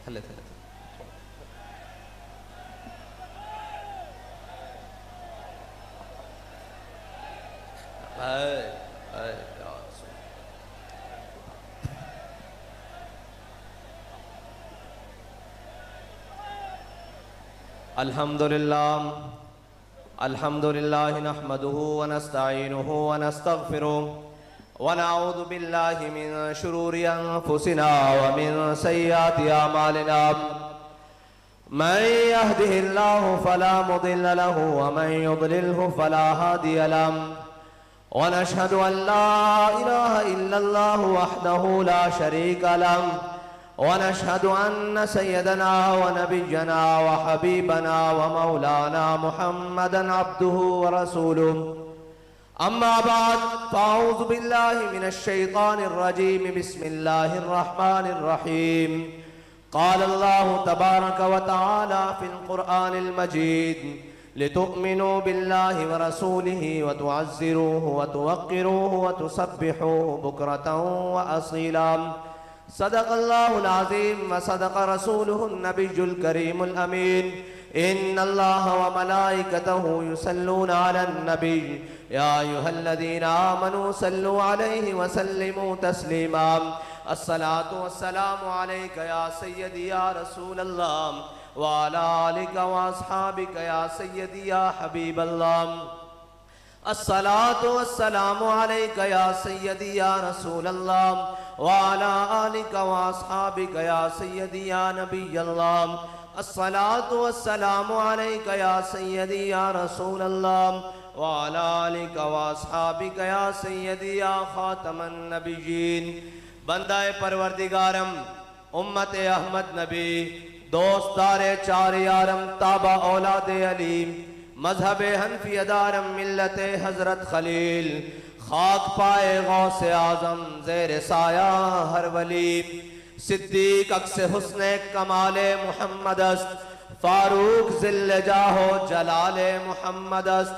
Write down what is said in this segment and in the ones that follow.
थले थले अल्हम्दुलिल्लाह अल्हम्दुलिल्लाह नहमदुहु व नस्तईनुहु व नस्तगफिरुह व नऊज़ु बिल्लाहि मिन शुरूरि अनफुसिना व मिन सय्यिआति अमालिना मन यहदिहिल्लाहु फला मुदिल्ल लहु व मन युद्लिल्हु फला हादिय लहु व नशहदु अन ला इलाहा इल्लल्लाहु वहदहु ला शरीका लहु व नशहदु अन्न सय्यदना व नबिय्यना व हबीबना व मौलाना मुहम्मदन अब्दुहु व रसूलुहु अम्मा बाद फ़अऊज़ु बिल्लाहि मिनश शैतानिर रजीम बिस्मिल्लाहिर रहमानिर रहीम क़ाल अल्लाहु तबारक व तआला फ़िल क़ुरआनिल मजीद लितुअ्मिनू बिल्लाहि व रसूलिहि व तुअज़्ज़िरूहु व तुवक़्क़िरूहु व तुसब्बिहूहु बुक्रतन व असीला सदक़ल्लाहुल अज़ीम व सदक़ रसूलुहुन नबियुल करीमुल अमीन इन्नल्लाह व मलाइकतहु युसल्लूना अलन नबी या अय्युहल्लज़ीना आमनू सल्लु अलैहि व सल्लिमू तस्लीमा अस्सलातु वस्सलामु अलैका या सय्यदी या रसूलल्लाह व अला आलिका व अस्हाबिका या सय्यदी या हबीबल्लाह अस्सलातु वस्सलामु अलैका या सय्यदी या रसूलल्लाह व अला आलिका व अस्हाबिका या सय्यदी या नबियल्लाह अस्सलातु वस्सलामु अलैका या सय्यदी या रसूलल्लाह व अला आलिका व अस्हाबिका या सय्यदी या खातमन नबिय्यीन। बंदाए परवरदिगारम उम्मत अहमद नबी दोस्तारे चार यारम ताबा औलादे अली मजहब हनफी अदारम मिल्लत हजरत खलील खाक पाए गौसे आजम ज़ेर साया हर वली सिद्दीक अक्से हुस्ने कमाले मुहम्मदस्त फारूक ज़िल्ले जाहो जलाले मुहम्मदस्त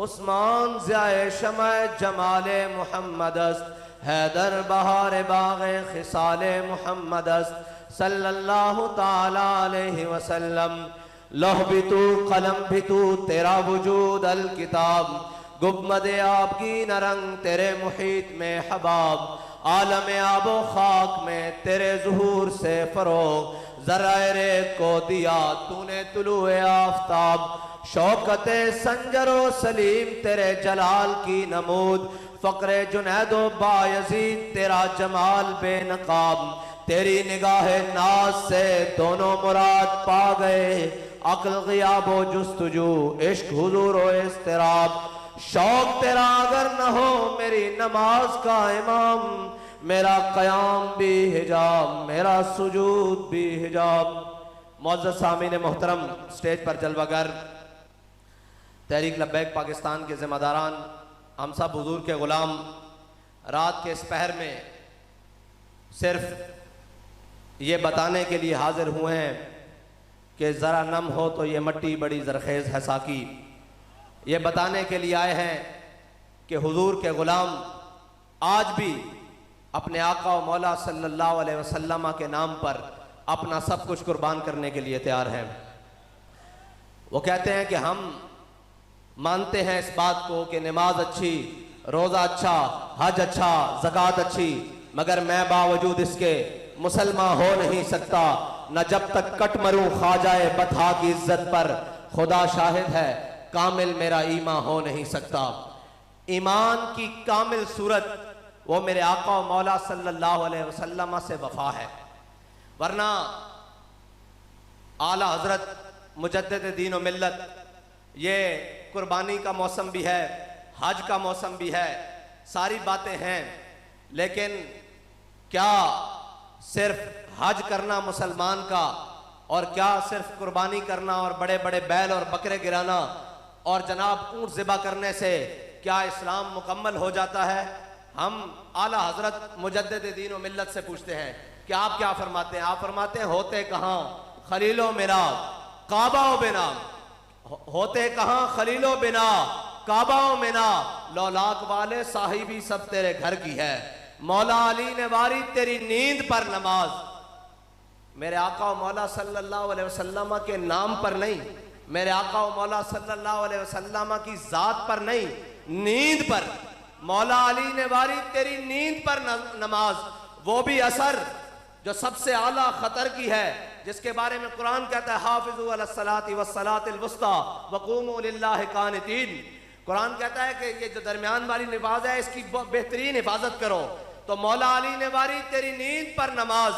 उस्मान ज़ियाए शमए जमाले मुहम्मदस्त हैदर बहार बाग़े खिसाले मुहम्मदस्त सल्लल्लाहु ताला अलैहि वसल्लम। लौह भी तू कलम भी तू तेरा वजूद अल किताब गुब्बदे आपकी नरंग तेरे मुहीत में हबाब आलम आबो खाक में तेरे ज़ुहूर से फरोग ज़राए को दिया तूने तुलुए आफ्ताब शौकते संजरो सलीम तेरे जलाल की नमूद फ़क्रे जुनैदो बायज़ीद तेरा जमाल बेनकाब तेरी निगाह नाज से दोनों मुराद पा गए अक्ल ग़ियाबो जुस्तुजू इश्क हुजूर ओ इस्तिराब शौक तेरा अगर न हो मेरी नमाज का इमाम मेरा क़याम भी हिजाब मेरा सुजूद भी हिजाब। मुअज़्ज़ज़ सामीन मोहतरम स्टेज पर जलवागर तहरीक लब्बैक पाकिस्तान के ज़िम्मेदारान हम सब हुजूर के ग़ुलाम रात के इस पहर में सिर्फ ये बताने के लिए हाजिर हुए हैं कि ज़रा नम हो तो ये मट्टी बड़ी ज़रखेज़ है साकी। ये बताने के लिए आए हैं कि हुजूर के ग़ुलाम आज भी अपने आका व मौला सल्लल्लाहु अलैहि वसल्लम के नाम पर अपना सब कुछ कुर्बान करने के लिए तैयार हैं। वो कहते हैं कि हम मानते हैं इस बात को कि नमाज अच्छी, रोज़ा अच्छा, हज अच्छा, ज़कात अच्छी, मगर मैं बावजूद इसके मुसलमान हो नहीं सकता न जब तक कट मरूं ख्वाजाए बता की इज्जत पर खुदा शाहिद है कामिल मेरा ईमान हो नहीं सकता। ईमान की कामिल सूरत वो मेरे आका व मौला सल्लल्लाहु अलैहि वसल्लम से वफा है, वरना आला हजरत मुजद्दिद दीन व मिल्लत ये कुर्बानी का मौसम भी है, हज का मौसम भी है, सारी बातें हैं, लेकिन क्या सिर्फ हज करना मुसलमान का और क्या सिर्फ कुर्बानी करना और बड़े बड़े बैल और बकरे गिराना और जनाब ऊँट ज़िबा करने से क्या इस्लाम मुकम्मल हो जाता है? हम आला हजरत मुजद्दिद दीन व मिल्लत से पूछते हैं कि आप क्या फरमाते हैं? आप फरमाते हैं होते कहाँ खलीलो मेरा काबा बिना, होते कहाँ खलीलो बिना काबा बिना, लौलाक वाले साहिबी सब तेरे घर की है, मौला अली ने वारी तेरी नींद पर नमाज। मेरे आका व मौला सल्लल्लाहु अलैहि वसल्लम के नाम पर नहीं, मेरे आका व मौला सल्लल्लाहु अलैहि वसल्लम की ज़ात पर नहीं, नींद पर। मौला अली ने वारी तेरी नींद पर नमाज, वो भी असर जो सबसे आला खतर की है, जिसके बारे में कुरान कहता है हाफिज़ू अला सलाति व सलातिल वुस्ता वक़ूमू लिल्लाहि कानितीन। कुरान कहता है कि ये जो दरमियान वाली नमाज है इसकी बेहतरीन हिफाजत करो। तो मौला अली ने वारी तेरी नींद पर नमाज,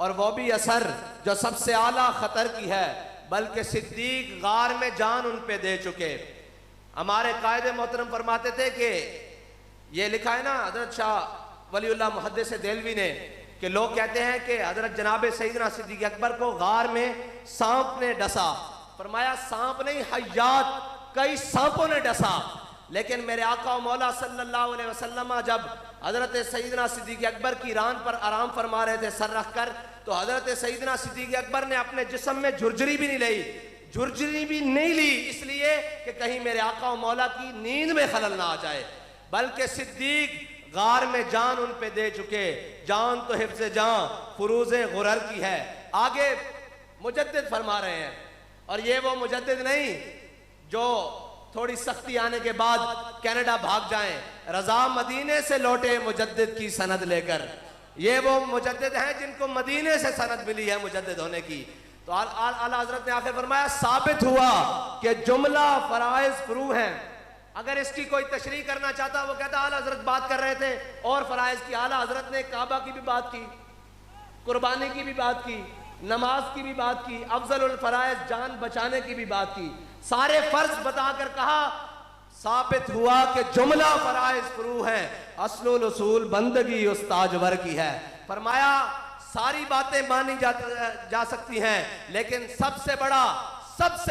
और वो भी असर जो सबसे आला खतर की है, बल्कि सिद्दीक गार में जान उन पे दे चुके। हमारे कायदे मोहतरम फरमाते थे कि ये लिखा है ना हजरत शाह वलीउल्लाह मुहद्दिस देलवी ने, कि लोग कहते हैं कि हजरत जनाब सैयदना सिद्दीक अकबर को गार में सांप ने डसा। फरमाया सांप नहीं, हयात कई सांपों ने डसा। लेकिन मेरे आका व मौला सल्लल्लाहु अलैहि वसल्लम जब हजरत सैयदना सिद्दीक अकबर की रान पर आराम फरमा रहे थे सर रख कर, तो हजरत सैयदना सिद्दीक अकबर ने अपने जिस्म में झुरझुरी भी नहीं ली, झुरझुरी भी नहीं ली इसलिए कि कहीं मेरे आका व मौला की नींद में खलल ना आ जाए, बल्कि सिद्दीक गार में जान उन पे दे चुके। जान तो हिफ्ज़ जान फुरूज़े गुरर की है। आगे मुजद्दिद फरमा रहे हैं, और ये वो मुजद्दिद नहीं जो थोड़ी सख्ती आने के बाद कनाडा भाग जाएं, रजा मदीने से लौटे मुजद्दिद की सनद लेकर। ये वो मुजद्दिद हैं जिनको मदीने से सनद मिली है मुजद्दिद होने की। तो आला हजरत ने आखिर फरमाया साबित हुआ कि जुमला फराइज फरू हैं। अगर इसकी कोई तशरीह करना चाहता, वो कहता आला हजरत बात कर रहे थे और फराइज की। आला हजरत ने काबा की भी बात की, कुर्बानी की भी बात की, नमाज की भी बात की, अफजल फराइज जान बचाने की भी बात की, सारे फर्ज बताकर कहा साबित हुआ कि जुमला फराइज फरू है, असलुल उसूल बंदगी उस ताजवर की है। फरमाया सारी बातें मानी जा सकती हैं, लेकिन सबसे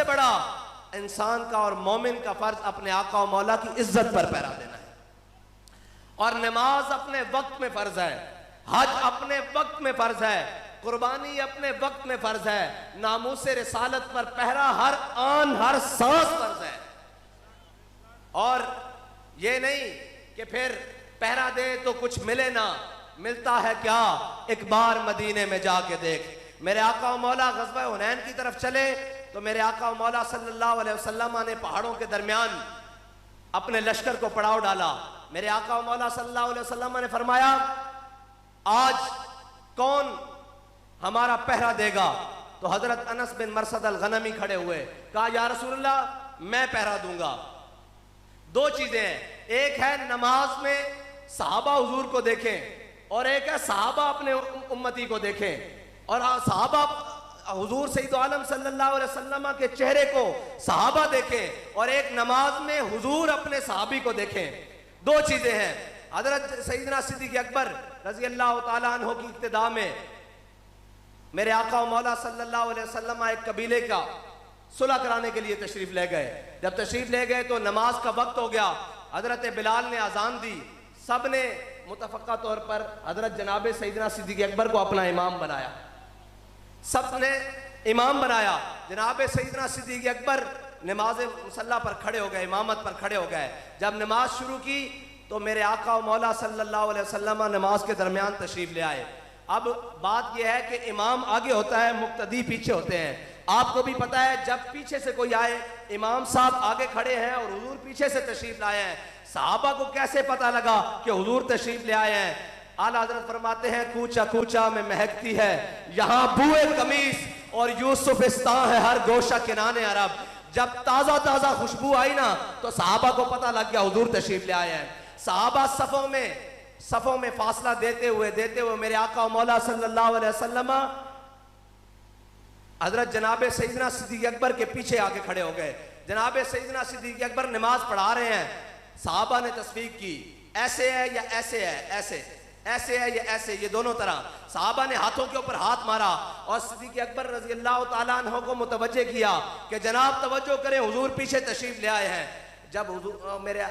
बड़ा इंसान का और मोमिन का फर्ज अपने आका और मौला की इज्जत पर पहरा देना है। और नमाज अपने वक्त में फर्ज है, हज अपने वक्त में फर्ज है, कुर्बानी अपने वक्त में फर्ज है, नामूस रिसालत पर पहरा हर आन हर सांस फर्ज है। और ये नहीं कि फिर पहरा दे तो कुछ मिले ना, मिलता है क्या एक बार मदीने में जाके देख। मेरे आका और मौला ग़ज़वा हुनैन की तरफ चले तो मेरे आका और मौला सल्लल्लाहु अलैहि वसल्लम ने पहाड़ों के दरमियान अपने लश्कर को पड़ाव डाला। मेरे आका और मौला सल्लल्लाहु अलैहि वसल्लम ने फरमाया आज कौन हमारा पहरा देगा? तो हजरत अनस बिन मरसद अल गनमी खड़े हुए, कहा या रसूलल्लाह मैं पहरा दूंगा। दो चीजें हैं, एक है नमाज में सहाबा हुजूर को देखें और एक है सहाबा अपने उम्मती को देखें। और सहाबा हुजूर सैयद आलम सल्लल्लाहु अलैहि वसल्लम के चेहरे को सहाबा देखें और एक नमाज में हुजूर अपने सहाबी को देखें। दो चीजें हैं। हजरत सैयदना सिद्दीक अकबर रजी अल्लाह तआला अन्हु की इब्तिदा में मेरे आका मौला सल्लल्लाहु अलैहि वसल्लम एक कबीले का सुलह कराने के लिए तशरीफ ले गए। जब तशरीफ ले गए तो नमाज का वक्त हो गया। हजरत बिलाल ने अजान दी, सब ने मुतफ़क्का तौर पर हजरत जनाब सैयदना सिद्दीक अकबर को अपना इमाम बनाया, सब ने इमाम बनाया। जनाब सैयदना सिद्दीक अकबर नमाज मुसल्ला पर खड़े हो गए, इमामत पर खड़े हो गए। जब नमाज शुरू की तो मेरे आका और मौला सल्लल्लाहु अलैहि वसल्लम नमाज के दरमियान तशरीफ ले आए। अब बात यह है कि इमाम आगे होता है, मुक्तदी पीछे होते हैं। आपको भी पता है जब पीछे से कोई आए, इमाम साहब आगे खड़े हैं और हुजूर पीछे से तशरीफ लाए हैं, सहाबा को कैसे पता लगा कि हुजूर तशरीफ ले आए हैं? आला हज़रत फरमाते हैं कूचा कूचा में महकती है यहाँ बुए कमीज और यूसुफिस्तान है हर गोशा किनाने अरब। जब ताज़ा ताज़ा खुशबू आई ना तो सहाबा को पता लग गया हुजूर तशरीफ ले आए हैं। सहाबा सफ़ों में फासला देते हुए मेरे आका और मौला सल्लल्लाहु अलैहि वसल्लम हजरत जनाब सैयदना सिद्दीक अकबर के पीछे आके खड़े हो गए। जनाब सैयदना सिद्दीक अकबर नमाज पढ़ा रहे हैं, सहाबा ने तस्वीर की ऐसे है या ऐसे है, ऐसे है या ऐसे, ये दोनों तरह। सहाबा ने हाथों के ऊपर हाथ मारा और सिद्दीक अकबर रज़ी अल्लाह तआला अन्हु को मुतवज्जे किया कि जनाब तवज्जो करें, हुजूर पीछे तशरीफ ले आए हैं। जब मेरे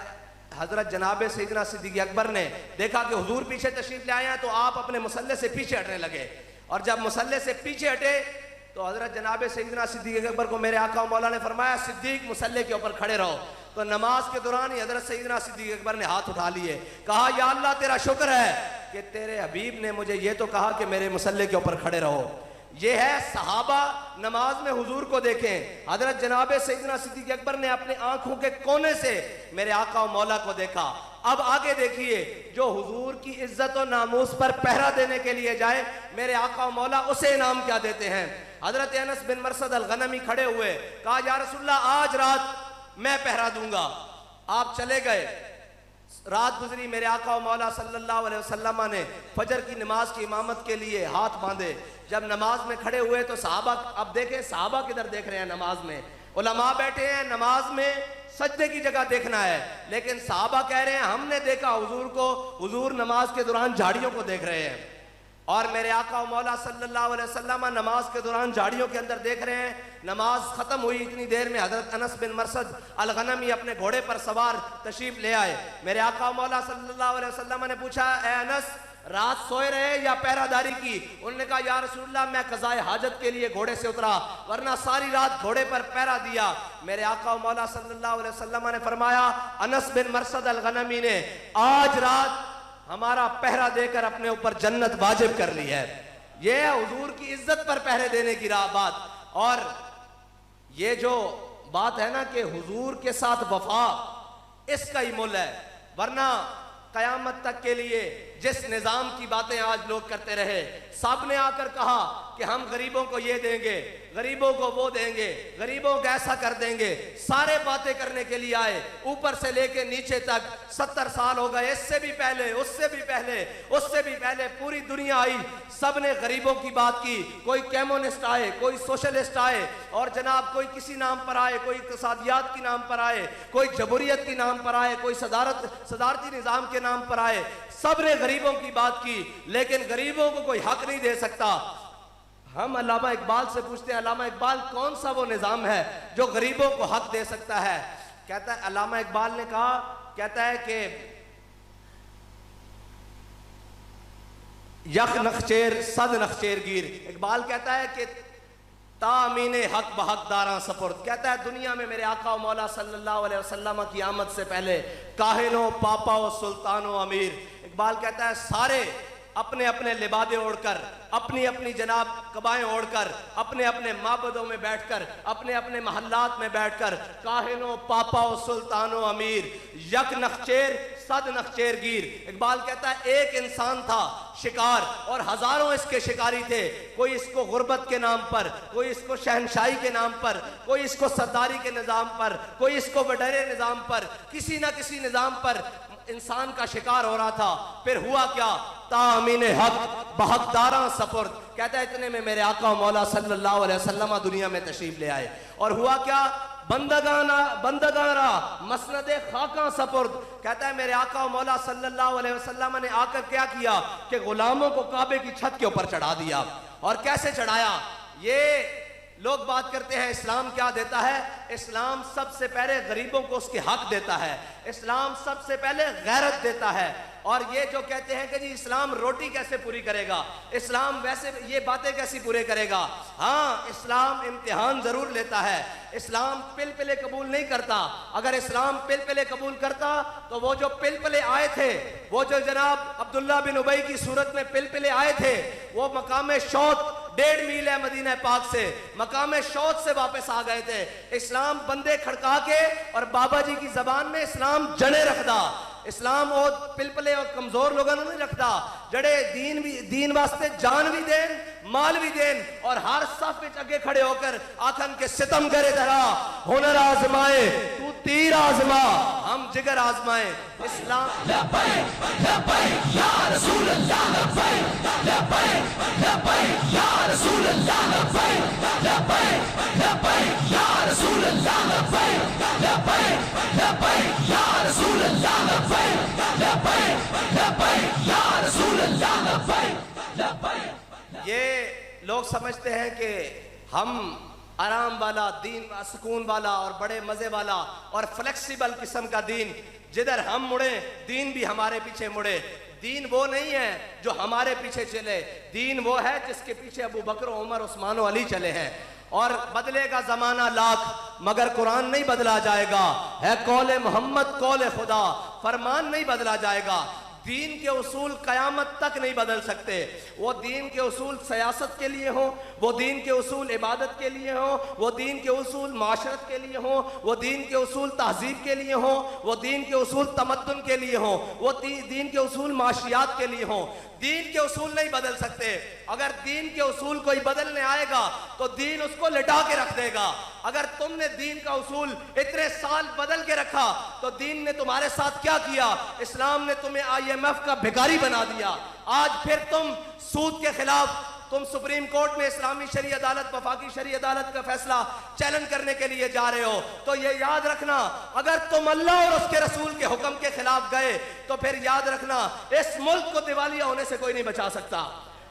हजरत जनाब सैयदना सिद्दीक अकबर ने देखा कि हुजूर पीछे तशरीफ ले आए हैं तो आप अपने मुसल्ले से पीछे हटने लगे। और जब मुसल्ले से पीछे हटे तो हजरत जनाब सैयदना सिद्दीक अकबर को मेरे आका मौला ने फरमाया सिद्दीक मुसल्ले के ऊपर खड़े रहो। तो नमाज के दौरान ही हजरत सैयदना सिद्दीक अकबर ने हाथ उठा लिए, कहा या अल्लाह तेरा शुक्र है कि तेरे हबीब ने मुझे ये तो कहा कि मेरे मुसल्ले के ऊपर खड़े रहो। ये है सहाबा नमाज में हुजूर को देखें। हजरत जनाब सैयदना सिद्दीक अकबर ने अपने आंखों के कोने से मेरे आका और मौला को देखा। अब आगे देखिए, जो हुजूर की इज्जत और नामूस पर पहरा देने के लिए जाए, मेरे आका और मौला उसे इनाम क्या देते हैं। हजरत अनस बिन मरसद अल गनमी खड़े हुए, कहा या रसूलल्लाह आज रात मैं पहरा दूंगा। आप चले गए, रात गुजरी, मेरे आका और मौला सल्लल्लाहु अलैहि वसल्लम ने फजर की नमाज की इमामत के लिए हाथ बांधे। जब नमाज में खड़े हुए तो सहाबा, अब देखें सहाबा किधर देख रहे हैं नमाज में, उलमा बैठे हैं, नमाज में सजदे की जगह देखना है, लेकिन सहाबा कह रहे हैं हमने देखा हुजूर को, हुजूर नमाज के दौरान झाड़ियों को देख रहे हैं। और मेरे आका और मौला सल्लल्लाहु अलैहि वसल्लम नमाज के दौरान झाड़ियों के अंदर देख रहे हैं। नमाज खत्म हुई, इतनी देर में हजरत अनस बिन मरसद अल गनमी अपने घोड़े पर सवार तशरीफ ले आए। मेरे आका और मौला सल्लल्लाहु अलैहि वसल्लम ने पूछा, ए अनस रात सोए रहे या पहरादारी की? उन्होंने कहा या रसूलल्लाह मैं कज़ाए हाजत के लिए घोड़े से उतरा, वरना सारी रात घोड़े पर पहरा दिया। मेरे आका और मौला सल्लल्लाहु अलैहि वसल्लम ने फरमाया, अनस बिन मरसद अल गनमी ने आज रात हमारा पहरा देकर अपने ऊपर जन्नत वाजिब कर ली है। यह है हुजूर की इज्जत पर पहरे देने की बात। और ये जो बात है ना कि हुजूर के साथ वफा, इसका ही मोल है। वरना कयामत तक के लिए जिस निजाम की बातें आज लोग करते रहे, सब ने आकर कहा कि हम गरीबों को ये देंगे, गरीबों को वो देंगे, गरीबों को ऐसा कर देंगे, सारे बातें करने के लिए आए, ऊपर से लेके नीचे तक 70 साल हो गए। इससे भी पहले, उससे भी पहले, उससे भी पहले पूरी दुनिया आई, सब ने गरीबों की बात की। कोई कम्युनिस्ट आए, कोई सोशलिस्ट आए, और जनाब कोई किसी नाम पर आए, कोई इक़्तिसादियात की नाम पर आए, कोई जबूरियत की नाम पर आए, कोई सदारती निज़ाम के नाम पर आए। सब ने गरीबों की बात की, लेकिन गरीबों को कोई हक नहीं दे सकता। हम अल्लामा इकबाल से पूछते हैं, अल्लामा इकबाल कौन सा वो निजाम है जो गरीबों को हक दे सकता है? कहता है, अल्लामा इकबाल ने कहा, कहता है कि यक नखचेर सद नखचेर गिर। इकबाल कहता है कि तामीने हक बहकदारा सपुर्द। कहता है दुनिया में मेरे आका और मौला सल्लल्लाहु अलैहि वसल्लम की आमद से पहले काहिनो पापा और सुल्तानो अमीर, इकबाल कहता है सारे अपने अपने लिबादे ओढ़कर, अपनी अपनी जनाब कबाएं ओढ़कर, अपने अपने माबदों में बैठकर, अपने अपने महल्लात में बैठकर, काहिनो पापा और सुल्तानो अमीर, यक नखचेर सद नखचेर गिर। इकबाल कहता है एक इंसान था शिकार और हजारों इसके शिकारी थे। कोई इसको गुर्बत के नाम पर, कोई इसको शहनशाही के नाम पर, कोई इसको सरदारी के निज़ाम पर, कोई इसको वडेरे निज़ाम पर, किसी ना किसी निज़ाम पर इंसान का शिकार हो रहा था। फिर हुआ क्या? तामीन हक बहकदारा सपुर्द। कहता है इतने में मेरे आका मौला सल्लल्लाहु अलैहि वसल्लम दुनिया में तशरीफ ले आए। और हुआ क्या? बंदगाना मसनदे खाका सपुर्द। कहता है मेरे आका और मौला सल्लल्लाहु अलैहि वसल्लम ने आकर क्या किया कि गुलामों को काबे की छत के ऊपर चढ़ा दिया। और कैसे चढ़ाया? ये लोग बात करते हैं इस्लाम क्या देता है। इस्लाम सबसे पहले गरीबों को उसके हक देता है, इस्लाम सबसे पहले गैरत देता है। और ये जो कहते हैं कि जी इस्लाम रोटी कैसे पूरी करेगा, इस्लाम वैसे ये बातें कैसी पूरे करेगा। हाँ, इस्लाम इम्तिहान जरूर लेता है, इस्लाम पिलपिले कबूल नहीं करता। अगर इस्लाम पिलपिले कबूल करता तो वो जो पिलपिले आए थे, वो जो जनाब अब्दुल्ला बिन उबई की सूरत में पिलपिले आए थे, वो मकाम शौत 1.5 मील है मदीना पाक से, मकाम शौत से वापस आ गए थे। इस्लाम बंदे खड़का के, और बाबा जी की जबान में इस्लाम जड़े रखदा। इस्लाम और पिलपले और कमजोर लोगों ने नहीं रखता, जड़े दीन वास्ते जान भी देन, माल भी देन, और हर सफ में अगे खड़े होकर आखन के सितम करे धरा, हुनर आजमाए तू तीर आजमा, हम जिगर आजमाए। इस्लाम ये लोग समझते हैं कि हम आराम वाला दीन, सुकून वाला और बड़े मजे वाला और फ्लेक्सिबल किस्म का दीन, जिधर हम मुड़े दीन भी हमारे पीछे मुड़े। दीन वो नहीं है जो हमारे पीछे चले, दीन वो है जिसके पीछे अबू बकर, उमर, उस्मान और अली चले हैं। और बदलेगा जमाना लाख मगर कुरान नहीं बदला जाएगा, है कौले मोहम्मद कौले खुदा, फरमान नहीं बदला जाएगा। दीन के उसूल क़यामत तक नहीं बदल सकते। वो दीन के उसूल सियासत के लिए हो, वो दीन के उसूल इबादत के लिए हो, वो दीन के उसूल माशरत के लिए हो, वो दीन के उसूल तहजीब के लिए हो, वो दीन के उसूल तमद्दुन के लिए हो, वो दीन के उसूल माशियात के लिए हो। दीन के उसूल नहीं बदल सकते। अगर दीन के उसूल कोई बदलने आएगा तो दीन उसको लिटा के रख देगा। अगर तुमने दीन का उसूल इतने साल बदल के रखा तो दीन ने तुम्हारे साथ क्या किया? इस्लाम ने तुम्हें IMF का भिखारी बना दिया। आज फिर तुम सूद के खिलाफ तुम सुप्रीम कोर्ट में इस्लामी शरी अदालत, वफाकी शरी अदालत का फैसला चैलेंज करने के लिए जा रहे हो। तो ये याद रखना, अगर तुम अल्लाह और उसके रसूल के हुक्म के खिलाफ गए तो फिर याद रखना इस मुल्क को दिवालिया होने से कोई नहीं बचा सकता।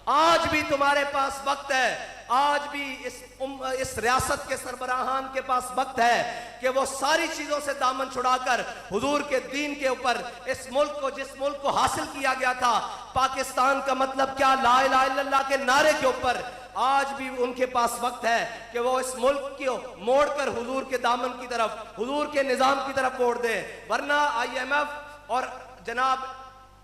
आज भी तुम्हारे पास वक्त है, आज भी इस रियासत के सरबराहान के पास वक्त है कि वो सारी चीजों से दामन छुड़ाकर हुजूर के दीन के ऊपर इस मुल्क को, जिस मुल्क को हासिल किया गया था पाकिस्तान का मतलब क्या, ला इलाहा इल्लल्लाह के नारे के ऊपर, आज भी उनके पास वक्त है कि वो इस मुल्क को मोड़कर हुजूर के दामन की तरफ, हुजूर के निजाम की तरफ मोड़ दे। वरना IMF और जनाब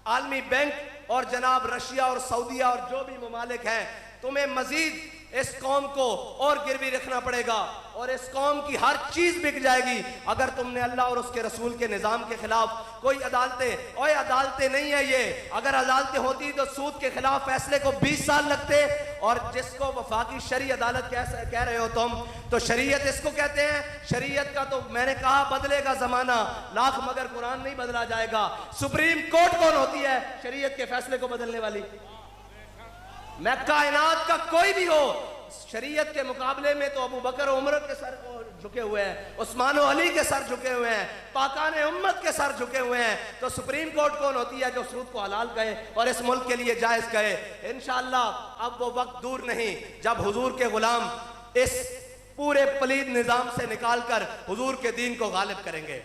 आलमी बैंक और जनाब रशिया और सऊदीया और जो भी ममालिक हैं, तुम्हें मजीद इस कौम को और गिरवी रखना पड़ेगा और इस कौम की हर चीज बिक जाएगी अगर तुमने अल्लाह और उसके रसूल के निजाम के खिलाफ कोई अदालतें, और अदालतें नहीं है ये, अगर अदालतें होती तो सूद के खिलाफ फैसले को 20 साल लगते। और जिसको वफाकी शरी अदालत कह रहे हो तुम, तो शरीयत इसको कहते हैं। शरीयत का तो मैंने कहा बदलेगा जमाना लाख मगर कुरान नहीं बदला जाएगा। सुप्रीम कोर्ट कौन होती है शरीयत के फैसले को बदलने वाली? मैं कायनात का कोई भी हो, शरीयत के मुकाबले में तो अबू बकर उमर के सर झुके हुए हैं, उस्मान और अली के सर झुके हुए हैं, पाकान उम्मत के सर झुके हुए हैं। तो सुप्रीम कोर्ट कौन होती है जो सूद को हलाल कहे और इस मुल्क के लिए जायज कहे? इंशाअल्लाह अब वो वक्त दूर नहीं जब हुजूर के गुलाम इस पूरे पलीद निजाम से निकालकर हुजूर के दीन को गालिब करेंगे।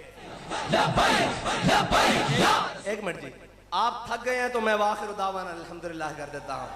एक मिनट जी, आप थक गए हैं तो मैं वाखिर दावाना अल्हम्दुलिल्लाह कर देता हूँ।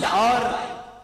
और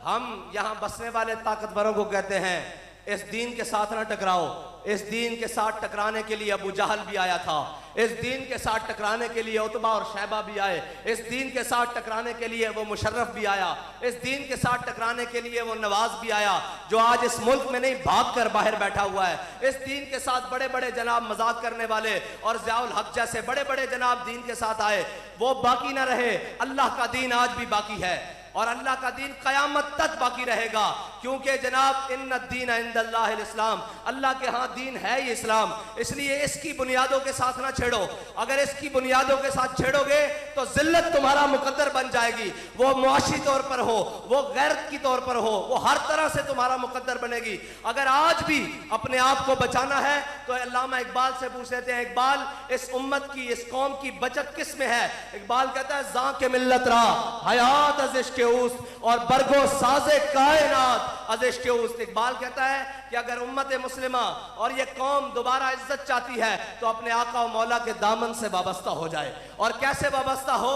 हम यहाँ बसने वाले ताकतवरों को कहते हैं इस दीन के साथ ना टकराओ। इस दीन के साथ टकराने के लिए अबू जहल भी आया था, इस दीन के साथ टकराने के लिए उतबा और शैबा भी आए, इस दीन के साथ टकराने के लिए वो मुशर्रफ भी आया, इस दीन के साथ टकराने के लिए वो नवाज भी आया जो आज इस मुल्क में नहीं भाग कर बाहर बैठा हुआ है। इस दीन के साथ बड़े बड़े जनाब मजाक करने वाले और ज़ियाउल हक जैसे बड़े बड़े जनाब दीन के साथ आए, वो बाकी ना रहे। अल्लाह का दीन आज भी बाकी है और अल्लाह का दीन क़यामत तक बाकी रहेगा, क्योंकि जनाब इन्ना दीन इंदल्लाहिल इस्लाम, अल्लाह के हाँ दीन है ही इस्लाम। इसलिए इसकी बुनियादों के साथ ना छेड़ो। अगर इसकी बुनियादों के साथ छेड़ोगे तो जिल्लत तुम्हारा मुकद्दर बन जाएगी। वो मुआशी तौर पर हो, वो गैरत की तौर पर हो, वो हर तरह से तुम्हारा मुकद्दर बनेगी। अगर आज भी अपने आप को बचाना है तो अल्लामा इकबाल से पूछ लेते हैं, इकबाल इस उम्मत की, इस कौम की बचत किस में है? इकबाल कहता है ज़ां के मिल्लत रा हयात अज़िश के उस और बरगो साजे कायनात अज़िश के उस। इकबाल कहता है कि अगर उम्मत मुस्लिमा और ये कौम दोबारा इज्जत चाहती है तो अपने आका और मौला के दामन से वाबस्ता हो जाए। और कैसे वाबस्ता हो?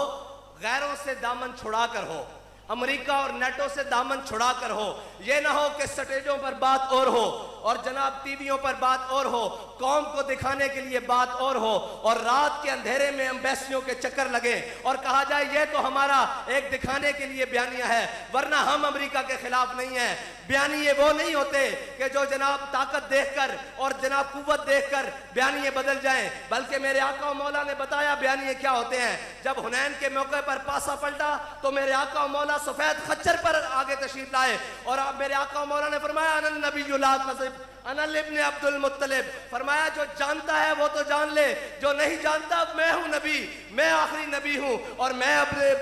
गैरों से दामन छुड़ा कर हो, अमेरिका और नेटो से दामन छुड़ा कर हो। ये ना हो कि स्टेजों पर बात और हो और जनाब टीवियों पर बात और हो, कौम को दिखाने के लिए बात और हो और रात के अंधेरे में एम्बेसियों के चक्कर लगे और कहा जाए ये तो हमारा एक दिखाने के लिए बयानिया है, वरना हम अमेरिका के खिलाफ नहीं है। बयानिए वो नहीं होते कि जो जनाब ताकत देखकर और जनाब कुव्वत देखकर बयानिए बदल जाएं, बल्कि मेरे आका और मौला ने बताया बयानिए क्या होते हैं। जब हुनैन के मौके पर पासा पलटा तो मेरे आका और मौला सफेद खच्चर पर आगे तशरीफ लाए और अब मेरे आका मौला ने फरमाया अनन नबी ला कज़िब अनल इब्न अब्दुल मुत्तलिब, फरमाया जो जानता है वो तो जान ले, जो नहीं जानता मैं हूं नबी, मैं आखिरी नबी हूं और मैं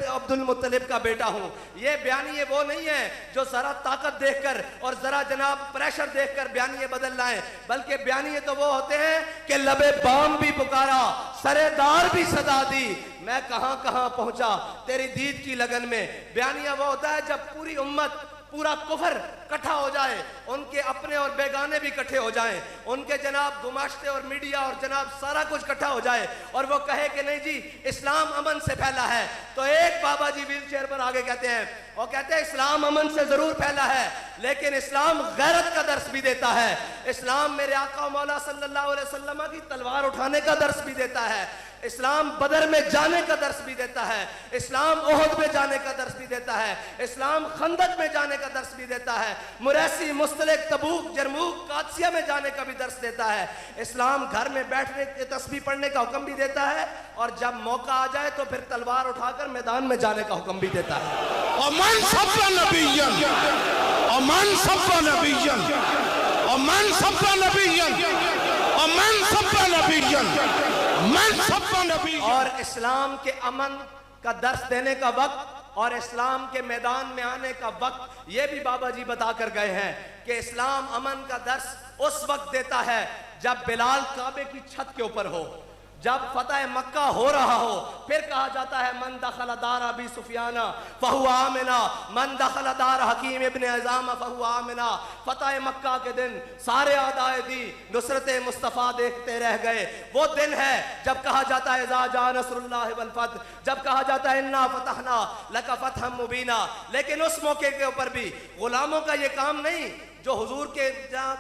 अब्दुल मुत्तलिब का बेटा हूं। ये बयानिए वो नहीं है जो जरा ताकत देखकर और जरा जनाब प्रेशर देखकर बयानिए बदल लाएं, बल्कि बयानिए तो वो होते हैं कि लबे बाम भी पुकारा, सरेदार भी सदा दी, मैं कहां कहां पहुंचा तेरी दीद की लगन में। बयानिया वो होता है जब पूरी उम्मत पूरा कुफर इकट्ठा हो जाए, उनके अपने और बेगाने भी इकट्ठे हो जाएं, उनके जनाब गुमाश्ते और मीडिया और जनाब सारा कुछ इकट्ठा हो जाए और वो कहे कि नहीं जी इस्लाम अमन से फैला है, तो एक बाबा जी व्हील चेयर पर आगे कहते हैं, वो कहते हैं इस्लाम अमन से जरूर फैला है लेकिन इस्लाम गैरत का दर्स भी देता है। इस्लाम मेरे आका मौला सल्लल्लाहु अलैहि वसल्लम की तलवार उठाने का दर्स भी देता है, इस्लाम बदर में जाने का दर्स भी देता है, इस्लाम ओहद में जाने का दर्स भी देता है, इस्लाम खंदक में जाने का दर्स भी देता है, मुरैसी मुस्तलिक तबूक जरमूक कादसिया में जाने का भी दर्स देता है, इस्लाम घर में बैठने के तस्बीह पढ़ने का हुक्म भी देता है और जब मौका आ जाए तो फिर तलवार उठाकर मैदान में जाने का हुक्म भी देता है। अमन सब्बा नबिय्यन, अमन सब्बा नबिय्यन, अमन सब्बा नबिय्यन, अमन सब्बा नबिय्यन, अमन सब्बा नबिय्यन। और इस्लाम के अमन का दर्स देने का वक्त और इस्लाम के मैदान में आने का वक्त ये भी बाबा जी बता कर गए हैं कि इस्लाम अमन का दर्स उस वक्त देता है जब बिलाल काबे की छत के ऊपर हो, जब फतह मक्का हो रहा हो, फिर कहा जाता है मन दखल दार अबी सुफियाना फहुआ आमिना, मन दखल दार हकीम इब्न अज़ाम फहुआ आमिना। फतह मक्का के दिन सारे आदाए दी नुसरत मुस्तफ़ा देखते रह गए। वो दिन है जब कहा जाता है इज़ा जा नस्रुल्लाहि वल फतह, जब कहा जाता है इन्ना फतहना लका फतहम मुबीना। लेकिन उस मौके के ऊपर भी गुलामों का ये काम नहीं, जो हुजूर के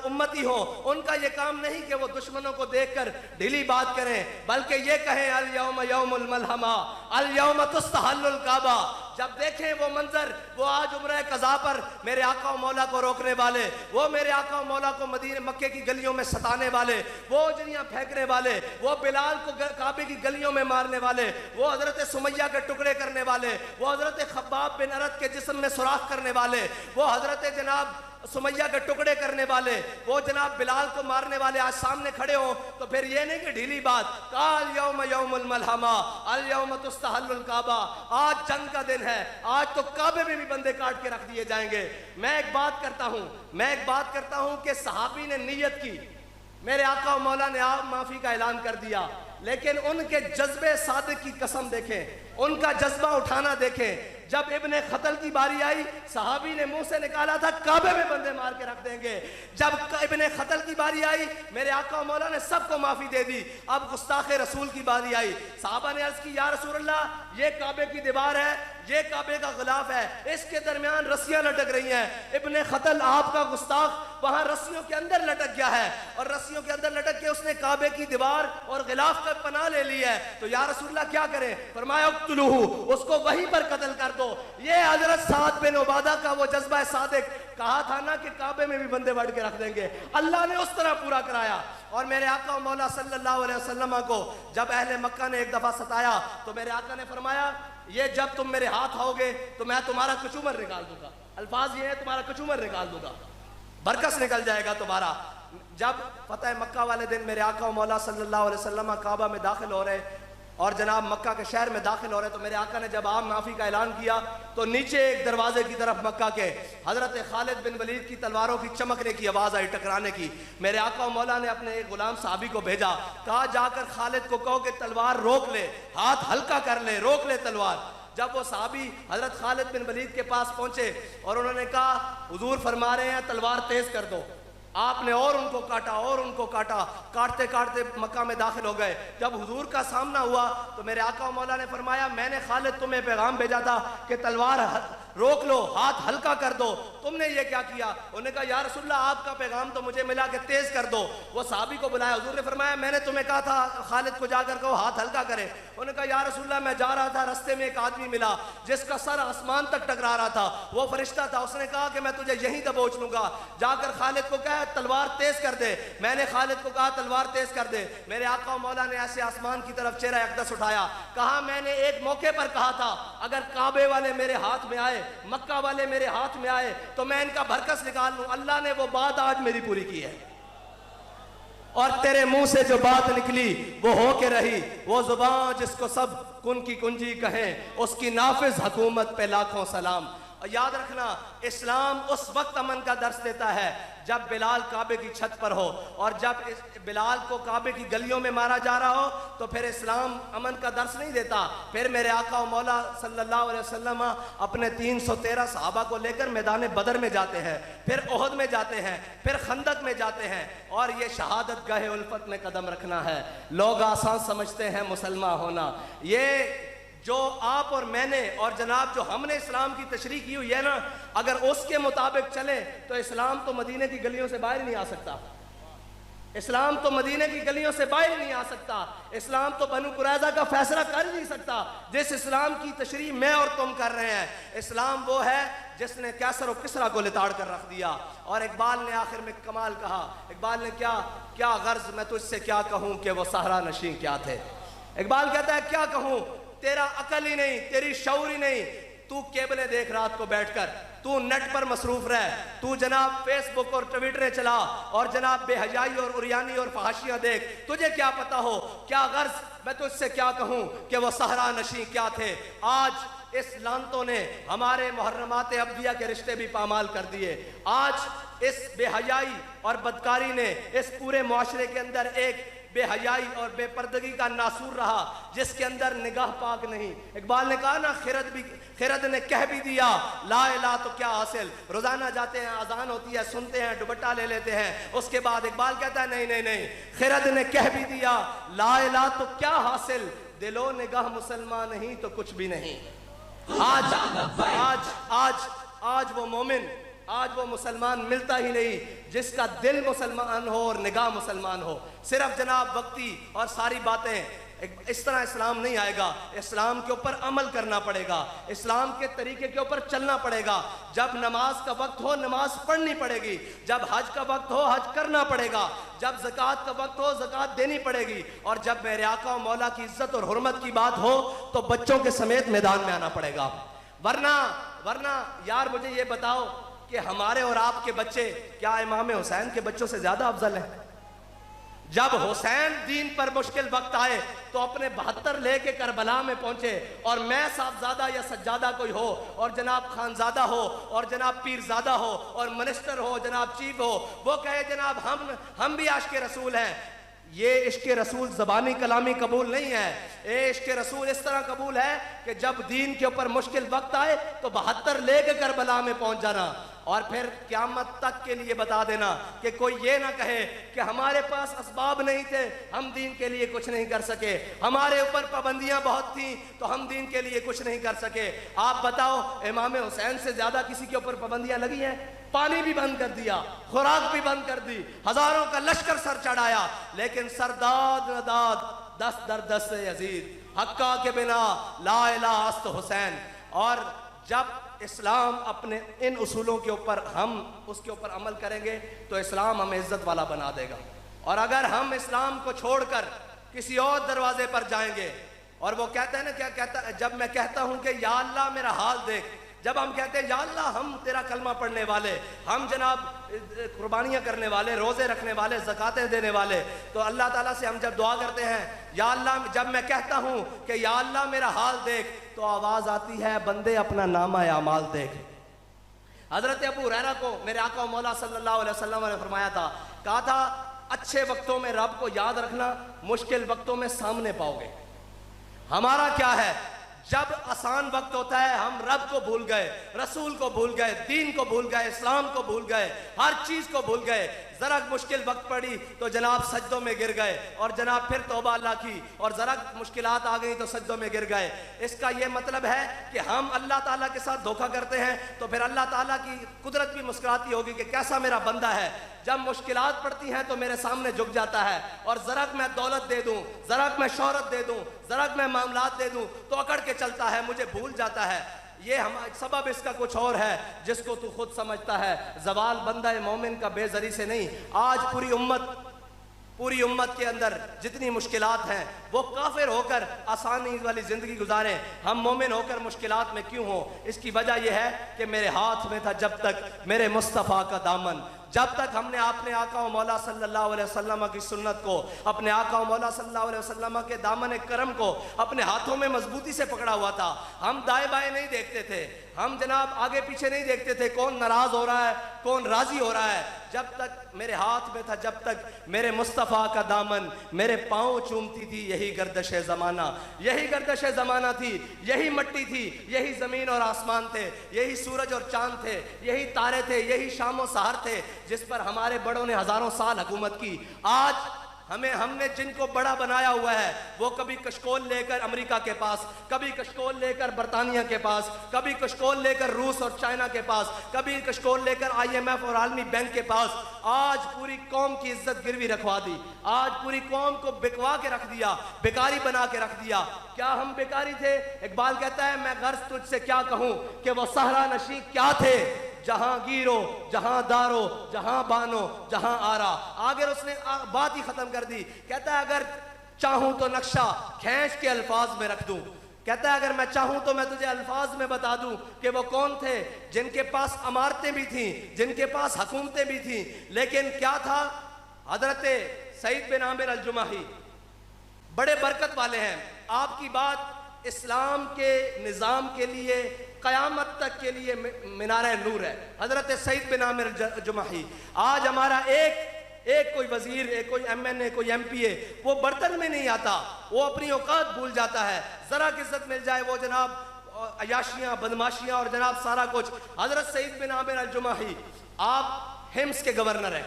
उम्मती हो उनका ये काम नहीं कि वो दुश्मनों को देखकर ढीली बात करें, बल्कि ये कहें अल यौम यौमुल मलहमा अल यौम तुस्तहल्लुल काबा। जब देखें वो मंजर, वो आज उम्रे कज़ा पर मेरे आका मौला को रोकने वाले, वो मेरे आका मौला को मदीने मक्के की गलियों में सताने वाले, वो उजरियां फेंकने वाले, वो बिलाल को काबे की गलियों में मारने वाले, वो हजरत सुमैया के टुकड़े करने वाले, वो हजरत खब्बाब बिन अरत के जिस्म में सुराख करने वाले, वो हजरत जनाब सुमैया के टुकड़े करने वाले, वो जनाब बिलाल को मारने वाले आज सामने खड़े हो, तो फिर ये नहीं कि ढीली बात, काल यौम यौमुल मलहमा अल यौम तुस्तहल्लुल काबा, आज जंग का दिन है, आज तो काबे में भी बंदे काट के रख दिए जाएंगे। मैं एक बात करता हूं कि सहाबी ने नियत की, मेरे आका मौला ने आप माफी का ऐलान कर दिया, लेकिन उनके जज्बे सादिक की कसम देखें, उनका जज्बा उठाना देखें। जब इब्ने खतल की बारी आई, सहाबी ने मुंह से निकाला था काबे में बंदे मार के रख देंगे। जब इब्ने खतल की बारी आई, मेरे आका मौला ने सबको माफी दे दी। अब गुस्ताखे रसूल की बारी आई, साहबा ने अर्ज की या रसूल अल्लाह, ये काबे की दीवार है, ये काबे का गिलाफ है, इसके दरमियान रस्सियां लटक रही हैं। इब्ने खतल आपका गुस्ताख वहां रस्सियों के अंदर लटक गया है और रस्सियों के अंदर लटक के उसने काबे की दीवार और गिलाफ का पनाह ले ली है, तो या रसूल अल्लाह क्या करें? फरमाया उक्तुलूहु, उसको वहीं पर कत्ल कर दो। ये हजरत साद बिन उबादा का वो जज्बा सादिक, कहा था ना कि काबे में भी बंदे बढ़ के रख देंगे, अल्लाह ने उस तरह पूरा कराया। और मेरे आका मौला सल्लल्लाहु अलैहि वसल्लम को जब अहले मक्का ने एक दफा सताया, तो मेरे आका ने फरमाया ये जब तुम मेरे हाथ आओगे तो मैं तुम्हारा कचूमर निकाल दूंगा। अल्फाज ये है, तुम्हारा कचूमर निकाल दूंगा, बरकस निकल जाएगा तुम्हारा। जब फतह मक्का वाले दिन मेरे आका मौला सल्लल्लाहु अलैहि वसल्लम काबा में दाखिल हो रहे और जनाब मक्का के शहर में दाखिल हो रहे, तो मेरे आका ने जब आम माफी का ऐलान किया तो नीचे एक दरवाजे की तरफ मक्का के हजरत खालिद बिन वलीद की तलवारों की चमकने की आवाज आई, टकराने की। मेरे आका मौला ने अपने एक गुलाम साहबी को भेजा, कहा जाकर खालिद को कहो कि तलवार रोक ले, हाथ हल्का कर ले, रोक ले तलवार। जब वो साहबी हजरत खालिद बिन वलीद के पास पहुंचे और उन्होंने कहा हुजूर फरमा रहे हैं तलवार तेज कर दो, आपने और उनको काटा और उनको काटा, काटते काटते मक्का में दाखिल हो गए। जब हुजूर का सामना हुआ तो मेरे आका मौला ने फरमाया मैंने खालिद तुम्हें पैगाम भेजा था कि तलवार रोक लो, हाथ हल्का कर दो, तुमने ये क्या किया? उन्होंने कहा या रसूलल्लाह आपका पैगाम तो मुझे मिला कि तेज कर दो। वो साहबी को बुलाया, हुजूर ने फरमाया मैंने तुम्हें कहा था खालिद को जाकर कहो हाथ हल्का करे। उन्होंने कहा या रसूलल्लाह मैं जा रहा था, रास्ते में एक आदमी मिला जिसका सर आसमान तक टकरा रहा था, वो फरिश्ता था, उसने कहा कि मैं तुझे यहीं दबोच लूंगा। जाकर खालिद को कहा तलवार तेज कर दे। मैंने खालिद को कहा तलवार तेज कर दे। मेरे आका मौला ने ऐसे आसमान की तरफ चेहरा अक़दस उठाया, कहा मैंने एक मौके पर कहा था अगर काबे वाले मेरे हाथ में आए, मक्का वाले मेरे हाथ में आए तो मैं इनका भरकस निकाल लूं। अल्लाह ने वो बात आज मेरी पूरी की है और तेरे मुंह से जो बात निकली वो हो के रही। वो जुबान जिसको सब कुन की कुंजी कहें, उसकी नाफिज हुकूमत पे लाखों सलाम। और याद रखना, इस्लाम उस वक्त अमन का दर्स देता है जब बिलाल काबे की छत पर हो, और जब बिलाल को काबे की गलियों में मारा जा रहा हो तो फिर इस्लाम अमन का दर्स नहीं देता। फिर मेरे आका मौला सल्लल्लाहु अलैहि वसल्लम अपने 313 सहाबा को लेकर मैदान बदर में जाते हैं, फिर ओहद में जाते हैं, फिर खंदक में जाते हैं, और ये शहादत गाहे उल्फत में कदम रखना है। लोग आसान समझते हैं मुसलमान होना। ये जो आप और मैंने और जनाब जो हमने इस्लाम की तशरीह की हुई है ना, अगर उसके मुताबिक चले तो इस्लाम तो मदीने की गलियों से बाहर नहीं आ सकता। इस्लाम तो मदीने की गलियों से बाहर नहीं आ सकता। इस्लाम तो बनु कुरैज़ा का फैसला कर नहीं सकता जिस इस्लाम की तशरीह मैं और तुम कर रहे हैं। इस्लाम वो है जिसने कैसर और किसरा को लिताड़ कर रख दिया। और इकबाल ने आखिर में कमाल कहा, इकबाल ने क्या गर्ज मैं तुझसे क्या कहूं कि वो सहरा नशीं क्या थे। इकबाल कहता है क्या कहूं, तेरा अकल ही नहीं, तेरी शऊर ही नहीं, तू केबलें देख रात को बैठकर, तू नेट पर मसरूफ रह, तू जनाब फेसबुक और ट्विटर चला और जनाब बेहयाई और उरियानी और फहाशियां देख, तुझे क्या पता हो क्या गर्ज मैं तुझसे क्या कहूं कि वो सहरा नशीं क्या थे। आज इस लानतों ने हमारे मुहर्रमात अब्दिया के रिश्ते भी पामाल कर दिए। आज इस बेहयाई और बदकारी ने इस पूरे मुआशरे के अंदर एक बेहयाई और बेपर्दगी का नासूर रहा जिसके अंदर निगाह पाक नहीं। इकबाल ने कहा ना, खिरद ने कह भी दिया ला इला तो क्या हासिल। रोजाना जाते हैं, अजान होती है, सुनते हैं, दुपट्टा ले लेते हैं, उसके बाद इकबाल कहता है नहीं, खिरद ने कह भी दिया ला इला तो क्या हासिल, दिलो निगाह मुसलमान नहीं तो कुछ भी नहीं। आज आज आज आज वो मोमिन, आज वो मुसलमान मिलता ही नहीं जिसका दिल मुसलमान हो और निगाह मुसलमान हो। सिर्फ जनाब वक्ती और सारी बातें, इस तरह इस्लाम नहीं आएगा। इस्लाम के ऊपर अमल करना पड़ेगा, इस्लाम के तरीके के ऊपर चलना पड़ेगा। जब नमाज का वक्त हो नमाज पढ़नी पड़ेगी, जब हज का वक्त हो हज करना पड़ेगा, जब ज़कात का वक्त हो ज़कात देनी पड़ेगी, और जब मेरे आका मौला की इज्जत और हुर्मत की बात हो तो बच्चों के समेत मैदान में आना पड़ेगा। वरना यार मुझे ये बताओ कि हमारे और आपके बच्चे क्या इमाम हुसैन के बच्चों से ज्यादा अफजल हैं? जब हुसैन दीन पर मुश्किल वक्त आए तो अपने 72 लेके करबला में पहुंचे, और मैं साहबजादा या सज्जादा कोई हो और जनाब खानजादा हो और जनाब पीरजादा हो और मिनिस्टर हो, जनाब चीफ हो, वो कहे जनाब हम भी आशिक़े रसूल हैं। ये इश्क़े रसूल ज़बानी कलामी कबूल नहीं है। ये इश्क़े रसूल इस तरह कबूल है कि जब दीन के ऊपर मुश्किल वक्त आए तो 72 लेके करबला में पहुंच जाना, और फिर क़यामत तक के लिए बता देना कि कोई ये ना कहे कि हमारे पास असबाब नहीं थे, हम दीन के लिए कुछ नहीं कर सके, हमारे ऊपर पाबंदियां बहुत थीं तो हम दीन के लिए कुछ नहीं कर सके। आप बताओ, इमाम हुसैन से ज्यादा किसी के ऊपर पाबंदियां लगी हैं? पानी भी बंद कर दिया, खुराक भी बंद कर दी, हजारों का लश्कर सर चढ़ाया, लेकिन सरदाद नदाद दस दर दस से यजीद, हक्का के बिना ला इलाहा अस्त हुसैन। और जब इस्लाम अपने इन उसूलों के ऊपर हम उसके ऊपर अमल करेंगे तो इस्लाम हमें इज्जत वाला बना देगा। और अगर हम इस्लाम को छोड़कर किसी और दरवाजे पर जाएंगे, और वो कहते हैं ना, क्या कहता है, जब मैं कहता हूं कि या अल्लाह मेरा हाल देख, जब हम कहते हैं या अल्लाह हम तेरा कलमा पढ़ने वाले, हम जनाब कुर्बानियां करने वाले, रोजे रखने वाले, ज़कातें देने वाले, तो अल्लाह ताला से हम जब दुआ करते हैं या अल्लाह, जब मैं कहता हूं कि या अल्लाह मेरा हाल देख, तो आवाज आती है बंदे अपना नामा अमाल देख। हजरत अबू हुरैरा को मेरे आका मौला सल्लल्लाहु अलैहि वसल्लम ने फरमाया था, कहा था अच्छे वक्तों में रब को याद रखना, मुश्किल वक्तों में सामने पाओगे। हमारा क्या है, जब आसान वक्त होता है हम रब को भूल गए, रसूल को भूल गए, दीन को भूल गए, इस्लाम को भूल गए, हर चीज को भूल गए। जरा मुश्किल वक्त पड़ी तो जनाब सज्दों में गिर गए, और जनाब फिर तौबा अल्लाह की, और जरा मुश्किलात आ गई तो सज्दों में गिर गए। इसका यह मतलब है कि हम अल्लाह ताला के साथ धोखा करते हैं तो फिर अल्लाह ताला की कुदरत भी मुस्कुराती होगी कि कैसा मेरा बंदा है, जब मुश्किलात पड़ती हैं तो मेरे सामने झुक जाता है, और जरा मैं दौलत दे दूं, जरा मैं शोहरत दे दूं, जरा मैं मामलात दे दूं तो अकड़ के चलता है, मुझे भूल जाता है। ये हम सबब इसका कुछ और है जिसको तू खुद समझता है। जवाल बंदा मोमिन का बेजरी से नहीं। आज पूरी उम्मत के अंदर जितनी मुश्किलात हैं वो काफिर होकर आसानी वाली ज़िंदगी गुजारें, हम मोमिन होकर मुश्किलात में क्यों हो? इसकी वजह यह है कि मेरे हाथ में था जब तक मेरे मुस्तफ़ा का दामन, जब तक हमने अपने आका व मौला सल्लल्लाहु अलैहि वसल्लम की सुन्नत को, अपने आका व मौला सल्लल्लाहु अलैहि वसल्लम के दामन करम को अपने हाथों में मजबूती से पकड़ा हुआ था। हम दाएं बाएं नहीं देखते थे, हम जनाब आगे पीछे नहीं देखते थे कौन नाराज हो रहा है कौन राजी हो रहा है। जब तक मेरे हाथ में था, जब तक मेरे मुस्तफ़ा का दामन मेरे पाँव चूमती थी, यही गर्दश ज़माना, यही गर्दश ज़माना थी, यही मट्टी थी, यही ज़मीन और आसमान थे, यही सूरज और चांद थे, यही तारे थे, यही शाम और सहर थे जिस पर हमारे बड़ों ने हजारों साल हुकूमत की। आज हमने जिनको बड़ा बनाया हुआ है वो कभी कशकोल लेकर अमेरिका के पास, कभी कशकोल लेकर बरतानिया के पास, कभी कशकोल लेकर रूस और चाइना के पास, कभी कशकोल लेकर IMF और आलमी बैंक के पास। आज पूरी कौम की इज्जत गिरवी रखवा दी, आज पूरी कौम को बिकवा के रख दिया, बेकारी बना के रख दिया। क्या हम बेकारी थे? इकबाल कहता है मैं गर्ज तुझसे क्या कहूं कि वो सहरा नशी क्या थे, जहां गिरो जहां दारो जहां बानो जहां आरा। आगे उसने बात ही खत्म कर दी। कहता है अगर चाहूं तो नक्शा खींच के अल्फाज में रख दूं, कहता है अगर मैं चाहूं तो मैं तुझे अल्फाज में बता दूं कि वो कौन थे जिनके पास अमारतें भी थीं, जिनके पास हुकूमतें भी थीं, लेकिन क्या था? हजरत सईद बिन आमिर अल जुमाही बड़े बरकत वाले हैं। आपकी बात इस्लाम के निज़ाम के लिए क़यामत तक के लिए मीनार नूर है। हजरत सईद बिन आमिर जुमाही, आज हमारा एक कोई वजीर, एक कोई MNA, कोई MPA वो बर्तन में नहीं आता, वो अपनी औकात भूल जाता है। जरा की इज्जत मिल जाए वो जनाब अयाशियां बदमाशियां और जनाब सारा कुछ। हजरत सईद बिन आमिर अल जुमाही आप हिम्स के गवर्नर हैं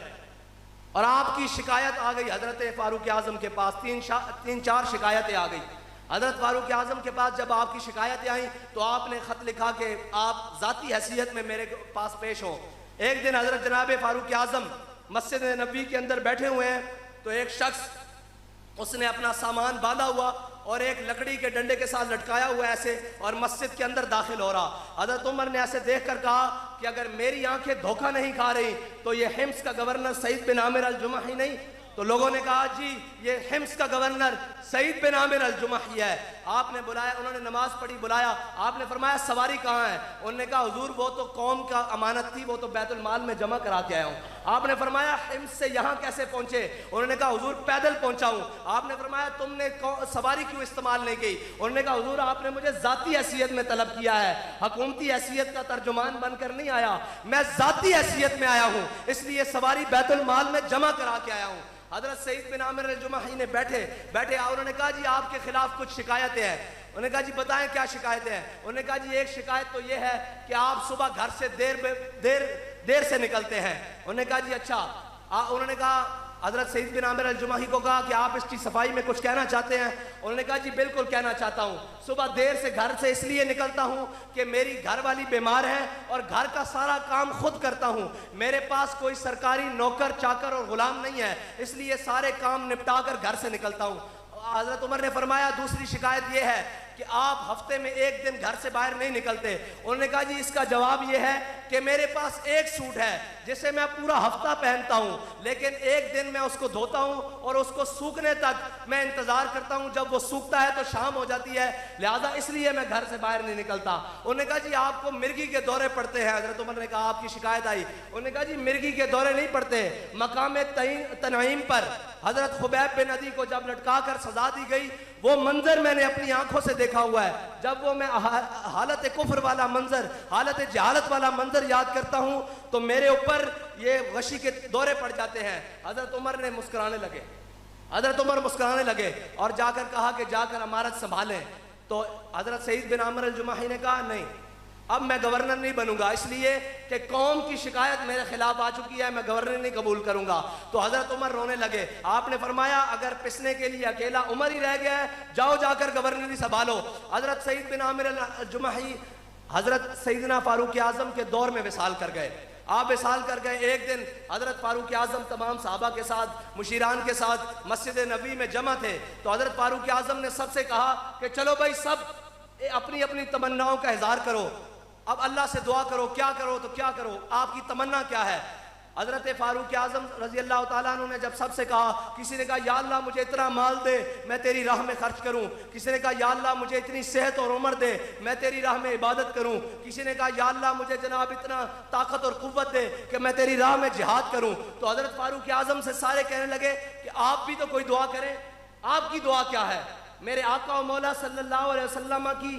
और आपकी शिकायत आ गई हजरत फारूक आजम के पास। तीन चार शिकायतें आ गई हजरत फारूक आजम के पास। जब आपकी शिकायतें आई तो आपने ख़त लिखा कि आप ज़ाती हैसियत में मेरे पास पेश हो। एक दिन हजरत जनाब फारूक आजम मस्जिद नबी के अंदर बैठे हुए हैं तो एक शख्स उसने अपना सामान बांधा हुआ और एक लकड़ी के डंडे के साथ लटकाया हुआ ऐसे और मस्जिद के अंदर दाखिल हो रहा। हजरत उमर ने ऐसे देखकर कहा कि अगर मेरी आंखें धोखा नहीं खा रही तो ये हिम्स का गवर्नर सईद बिन आमिर अल जुमाही नहीं। तो लोगों ने कहा जी ये हिम्स का गवर्नर सईद बिन आमिर अल जुमाही है। आपने बुलाया, उन्होंने नमाज पढ़ी, बुलाया, आपने फरमाया सवारी कहाँ है? उन्होंने कहा हुजूर वो तो कौम का अमानत थी, वो तो बैतुल माल में जमा करा के आया हूँ। आपने फरमाया हिम्स से यहाँ कैसे पहुँचे? उन्होंने कहा हुजूर पैदल पहुँचा हूँ। आपने फरमाया तुमने सवारी क्यों इस्तेमाल नहीं की? उन्होंने कहा हुजूर आपने मुझे ज़ाती हैसियत में तलब किया है, हुकूमती हैसियत का तर्जुमान बनकर नहीं आया, मैं ज़ाती हैसियत में आया हूँ, इसलिए सवारी बैतुल माल में जमा करा के आया हूँ। हजरत सईद बिन आमिर अल जुमाही ने बैठे उन्होंने कहा जी आपके खिलाफ कुछ शिकायतें हैं। उन्होंने कहा जी बताएं क्या शिकायतें हैं? उन्होंने कहा जी एक शिकायत तो ये है कि आप सुबह घर से देर से निकलते हैं। उन्होंने कहा जी अच्छा। उन्होंने कहा हजरत सईद बिन आमिर अल जुमाही को कहा कि आप इसकी सफाई में कुछ कहना चाहते हैं? उन्होंने कहा जी बिल्कुल कहना चाहता हूँ। सुबह देर से घर से इसलिए निकलता हूँ कि मेरी घरवाली बीमार है और घर का सारा काम खुद करता हूँ, मेरे पास कोई सरकारी नौकर चाकर और गुलाम नहीं है, इसलिए सारे काम निपटा कर घर से निकलता हूँ। हजरत उमर ने फरमाया दूसरी शिकायत यह है कि आप हफ्ते में एक दिन घर से बाहर नहीं निकलते। उन्होंने कहा जी इसका जवाब यह है कि मेरे पास एक सूट है जिसे मैं पूरा हफ्ता पहनता हूं, लेकिन एक दिन मैं उसको धोता हूं और उसको सूखने तक मैं इंतजार करता हूं, जब वो सूखता है तो शाम हो जाती है, लिहाजा इसलिए मैं घर से बाहर नहीं निकलता। उन्होंने कहा जी आपको मिर्गी के दौरे पड़ते हैं? हजरत उमर ने कहा आपकी शिकायत आई। उन्होंने कहा जी मिर्गी के दौरे नहीं पड़ते, मकाम तनईम पर हजरत खुबैब बिन अदी को जब लटका कर सजा दी गई वो मंजर मैंने अपनी आंखों से देखा हुआ है। जब वो मैं हालत कुफ्र वाला मंजर, हालत जहालत वाला मंजर याद करता हूं तो मेरे ऊपर ये गशी के दौरे पड़ जाते हैं। हजरत उमर ने मुस्कुराने लगे, हजरत उमर मुस्कुराने लगे और जाकर कहा कि जाकर अमारत संभालें। तो हजरत सईद बिन आमिर अल जुमाही ने कहा नहीं, अब मैं गवर्नर नहीं बनूंगा, इसलिए कि कौम की शिकायत मेरे खिलाफ आ चुकी है, मैं गवर्नर नहीं कबूल करूंगा। तो हजरत उमर रोने लगे। आपने फरमाया अगर पिसने के लिए अकेला उमर ही रह गया है, जाओ जाकर गवर्नरी संभालो। हजरत सईद बिन आमिर अल जुमाही हजरत सईदना फारूक आजम के दौर में विसाल कर गए। आप विसाल कर गए। एक दिन हजरत फारूक आजम तमाम साहबा के साथ, मुशीरान के साथ मस्जिद नबी में जमा थे। तो हजरत फारूक आजम ने सबसे कहा कि चलो भाई सब अपनी अपनी तमन्नाओं का इजहार करो। अब अल्लाह से दुआ करो, क्या करो तो क्या करो, आपकी तमन्ना क्या है। हज़रत फारूक आज़म रज़ी अल्लाह ताला अन्हु ने जब सबसे कहा, किसी ने कहा या अल्लाह मुझे इतना माल दे मैं तेरी राह में खर्च करूं, किसी ने कहा या अल्लाह मुझे इतनी सेहत और उम्र दे मैं तेरी राह में इबादत करूं, किसी ने कहा या अल्लाह मुझे जनाब इतना ताकत और कुव्वत दे कि मैं तेरी राह में जिहाद करूं। तो हज़रत फारूक आज़म से सारे कहने लगे कि आप भी तो कोई दुआ करें, आपकी दुआ क्या है। मेरे आका और मौला सल्लल्लाहु अलैहि वसल्लम की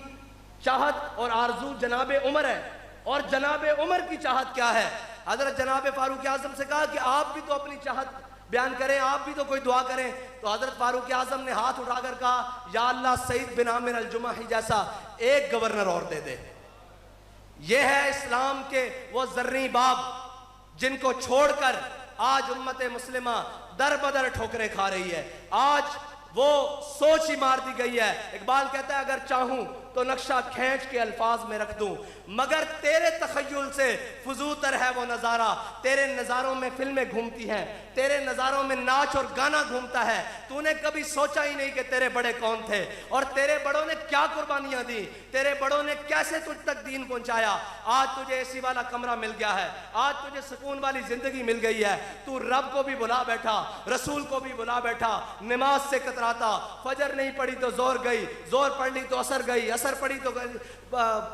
चाहत और आरजू जनाब उमर है, और जनाब उमर की चाहत क्या है। हजरत जनाब फारूक आजम से कहा कि आप भी तो अपनी चाहत बयान करें, आप भी तो कोई दुआ करें। तो हजरत फारूक आजम ने हाथ उठाकर कहा या अल्लाह सईद बिन आमिर अल जुमाही जैसा एक गवर्नर और दे दे। ये है इस्लाम के वो जर्री बाब जिनको छोड़कर आज उम्मत मुस्लिमा दर बदर ठोकरें खा रही है। आज वो सोच ही मार दी गई है। इकबाल कहता है अगर चाहूं तो नक्शा खींच के अल्फाज में रख दूं, मगर तेरे तखय्युल से फजूतर है वो नज़ारा। तेरे नज़ारों में फिल्में घूमती हैं, तेरे नज़ारों में नाच और गाना घूमता है। तूने कभी सोचा ही नहीं कि तेरे बड़े कौन थे और तेरे बड़ों ने क्या कुर्बानियां दी, तेरे बड़ों ने कैसे तुझ तक दीन पहुंचाया। आज तुझे एसी वाला कमरा मिल गया है, आज तुझे सुकून वाली जिंदगी मिल गई है। तू रब को भी बुला बैठा, रसूल को भी बुला बैठा, नमाज से कतराता, फजर नहीं पढ़ी तो जोर गई, जोर पढ़ ली तो असर गई, असर पढ़ी तो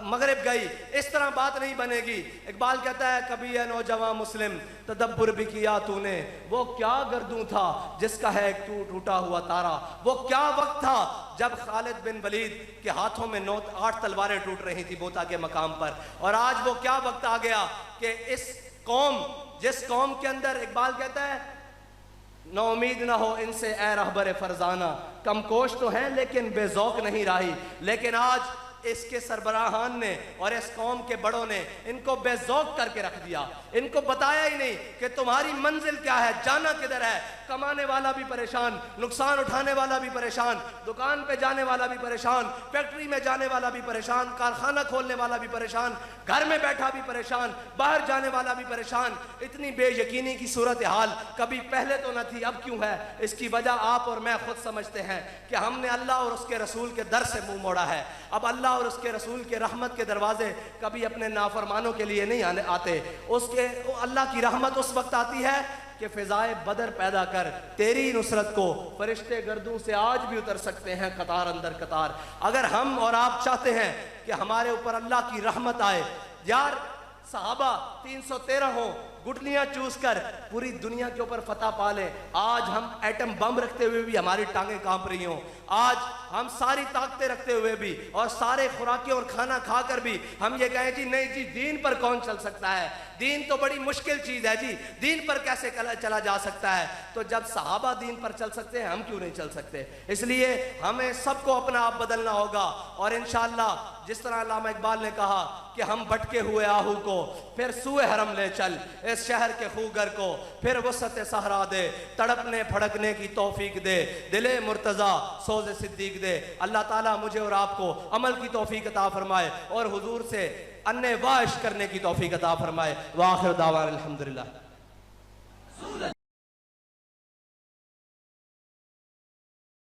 मगरिब गई। इस तरह बात नहीं बनेगी। इकबाल कहता है कभी है नौजवान मुस्लिम तदब्बुर भी किया तूने, वो क्या गर्दू था जिसका है एक टूटा हुआ तारा। वो क्या वक्त था जब खालिद बिन वलीद के हाथों में 8 तलवारें टूट रही थी बोता के मकाम पर। और आज वो क्या वक्त आ गया कि इस कौम, जिस कौम के अंदर इकबाल कहता है ना उम्मीद ना हो इनसे ए रहबर फरजाना, कमकोश तो हैं लेकिन बेजौक नहीं रही। लेकिन आज इसके सरबराहान ने और इस कौम के बड़ों ने इनको बेजौक करके रख दिया। इनको बताया ही नहीं कि तुम्हारी मंजिल क्या है, जाना किधर है। कमाने वाला भी परेशान, नुकसान उठाने वाला भी परेशान, दुकान पे जाने वाला भी परेशान, फैक्ट्री में जाने वाला भी परेशान, कारखाना खोलने वाला भी परेशान, घर में बैठा भी परेशान, बाहर जाने वाला भी परेशान। इतनी बेयकीनी की सूरत हाल कभी पहले तो न थी, अब क्यों है? इसकी वजह आप और मैं खुद समझते हैं कि हमने अल्लाह और उसके रसूल के दर से मुंह मोड़ा है। अब अल्लाह और उसके रसूल के रहमत के दरवाजे कभी अपने नाफरमानों के लिए नहीं आते। उसके अल्लाह की रहमत उस वक्त आती है कि फिजाए बदर पैदा कर तेरी नुसरत को फरिश्ते गर्दों से आज भी उतर सकते हैं कतार अंदर कतार। अगर हम और आप चाहते हैं कि हमारे ऊपर अल्लाह की रहमत आए, यार सहाबा 313 हो, गुटलियां चूस कर पूरी दुनिया के ऊपर फतह पा लें। आज हम एटम बम रखते हुए भी हमारी टांगें कांप रही हों, आज हम सारी ताकतें रखते हुए भी और सारे खुराकें और खाना खाकर भी हम ये कहें जी नहीं जी दीन पर कौन चल सकता है, दीन तो बड़ी मुश्किल चीज है जी, दीन पर कैसे चला जा सकता है। तो जब सहाबा दीन पर चल सकते हैं हम क्यों नहीं चल सकते? इसलिए हमें सबको अपना आप बदलना होगा। और इंशाअल्लाह जिस तरह अल्लामा इकबाल ने कहा कि हम भटके हुए आहू को फिर सूए हरम ले चल, इस शहर के खूगर को फिर वसत सहरा दे, तड़पने फड़कने की तौफीक दे, दिले मुर्तज़ा सोज़े सिद्दीक दे। अल्लाह ताला मुझे और आपको अमल की तौफीक अता फरमाए और हुजूर से अन्य वाश करने की तौफीक अता फरमाए। वाखिर दावाना अल्हम्दुलिल्लाह।